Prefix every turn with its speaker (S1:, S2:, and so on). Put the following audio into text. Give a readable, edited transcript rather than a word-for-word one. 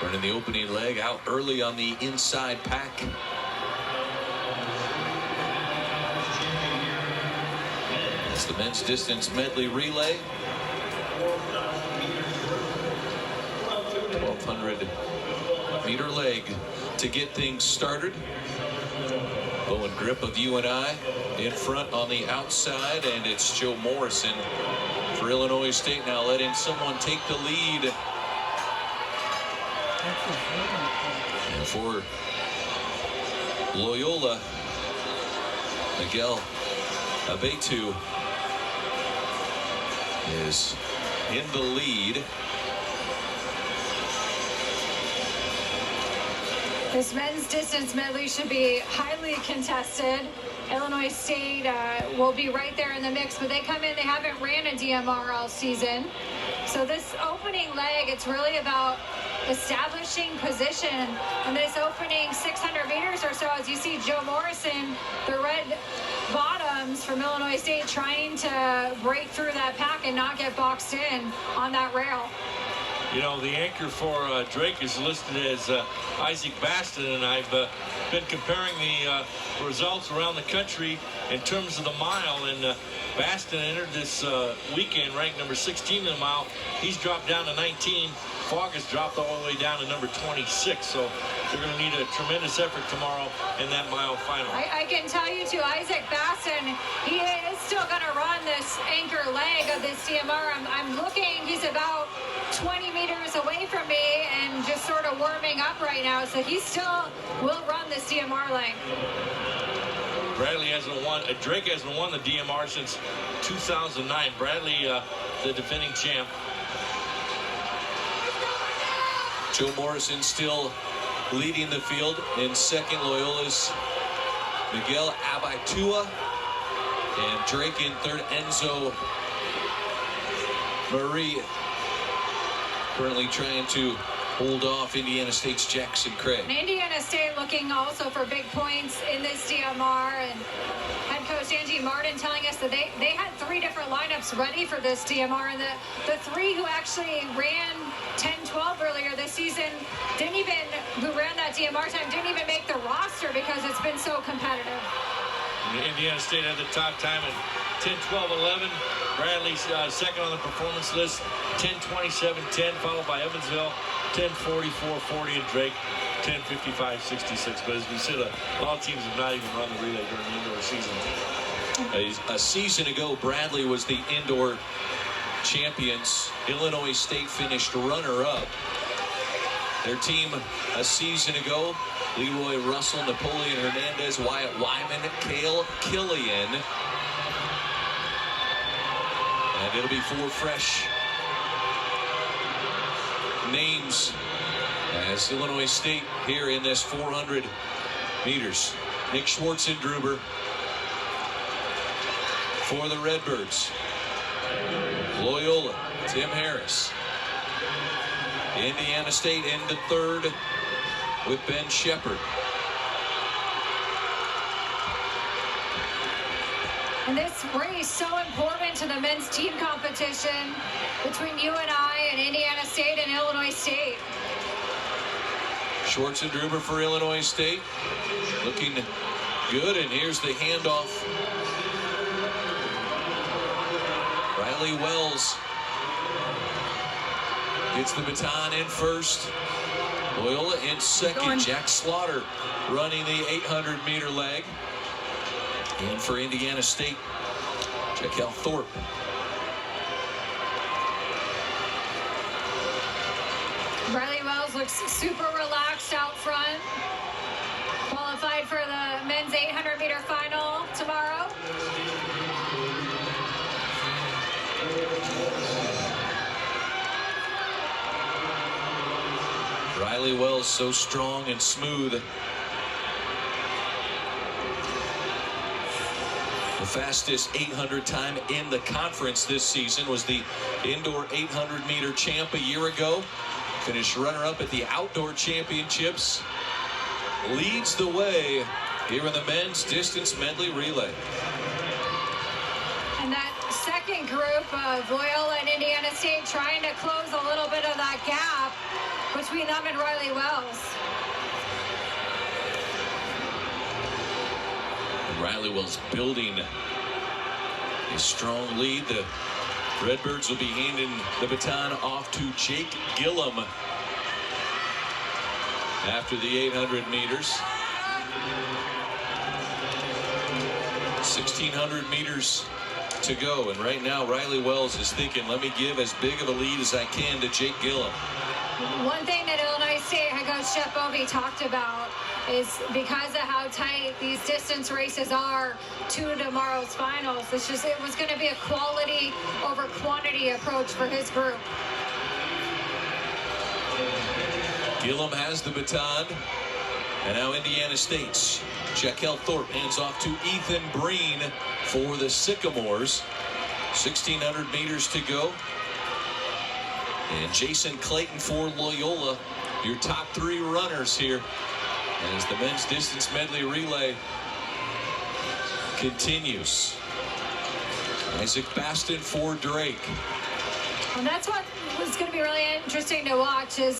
S1: Running the opening leg out early on the inside pack. It's the men's distance medley relay. 1,200 meter leg to get things started. Bowen Grip of UNI in front on the outside, and it's Joe Morrison for Illinois State now letting someone take the lead. And for Loyola, Miguel Abetu is in the lead.
S2: This men's distance medley should be highly contested. Illinois State will be right there in the mix, but they come in, they haven't ran a DMR all season. So this opening leg, it's really about establishing position. And this opening 600 meters or so, as you see Joe Morrison, the red bottoms from Illinois State, trying to break through that pack and not get boxed in on that rail.
S3: You know, the anchor for Drake is listed as Isaac Baston, and I've been comparing the results around the country in terms of the mile, and Baston entered this weekend ranked number 16 in the mile. He's dropped down to 19. Fogg has dropped all the way down to number 26, so they're going to need a tremendous effort tomorrow in that mile final.
S2: I can tell you too, Isaac Baston, he is still going to run this anchor leg of this DMR. I'm looking, he's about 20 meters away from me and just sort of warming up right now, so he still will run this DMR leg.
S3: Bradley hasn't won, Drake hasn't won the DMR since 2009. Bradley, the defending champ.
S1: Joe Morrison still leading the field. In second, Loyola's Miguel Abaitua. And Drake in third, Enzo Marie. Currently trying to hold off Indiana State's Jackson Craig.
S2: And Indiana State looking also for big points in this DMR. And head coach Angie Martin telling us that they had 3 different lineups ready for this DMR. And the 3 who actually ran 10-12 earlier this season who ran that DMR time didn't even make the roster because it's been so competitive.
S3: Indiana State had the top time at 10-12-11. Bradley's second on the performance list, 10-27-10, followed by Evansville, 10-44-40, and Drake, 10-55-66. But as we said, a lot of teams have not even run the relay during the indoor season.
S1: A season ago, Bradley was the indoor champions. Illinois State finished runner-up. Their team a season ago, Leroy Russell, Napoleon Hernandez, Wyatt Wyman, Cale Killian. And it'll be 4 fresh names as Illinois State here in this 400 meters. Nick Schwartzendruber for the Redbirds. Loyola, Tim Harris. Indiana State into third with Ben Shepard.
S2: And this race so important to the men's team competition between UNI and Indiana State and Illinois State.
S1: Schwartzendruber for Illinois State, looking good, and here's the handoff. Riley Wells gets the baton in first. Loyola in second. Jack Slaughter running the 800-meter leg. And for Indiana State, Jekyll Thorpe.
S2: Riley Wells looks super relaxed out front. Qualified for the men's 800-meter final tomorrow.
S1: Riley Wells so strong and smooth. The fastest 800 time in the conference this season was the indoor 800-meter champ a year ago. Finished runner-up at the outdoor championships. Leads the way here in the men's distance medley relay.
S2: And that second group of Loyola and Indiana State trying to close a little bit of that gap between them and Riley Wells.
S1: Riley Wells building a strong lead. The Redbirds will be handing the baton off to Jake Gillum after the 800 meters. 1,600 meters to go, and right now Riley Wells is thinking, let me give as big of a lead as I can to Jake Gillum.
S2: One thing that Illinois State head coach Jeff Bovee talked about is because of how tight these distance races are to tomorrow's finals, it was going to be a quality over quantity approach for his group.
S1: Gillum has the baton, and now Indiana State's Jekyll Thorpe hands off to Ethan Breen for the Sycamores. 1,600 meters to go. And Jason Clayton for Loyola, your top three runners here as the men's distance medley relay continues. Isaac Baston for Drake.
S2: And that's what was going to be really interesting to watch is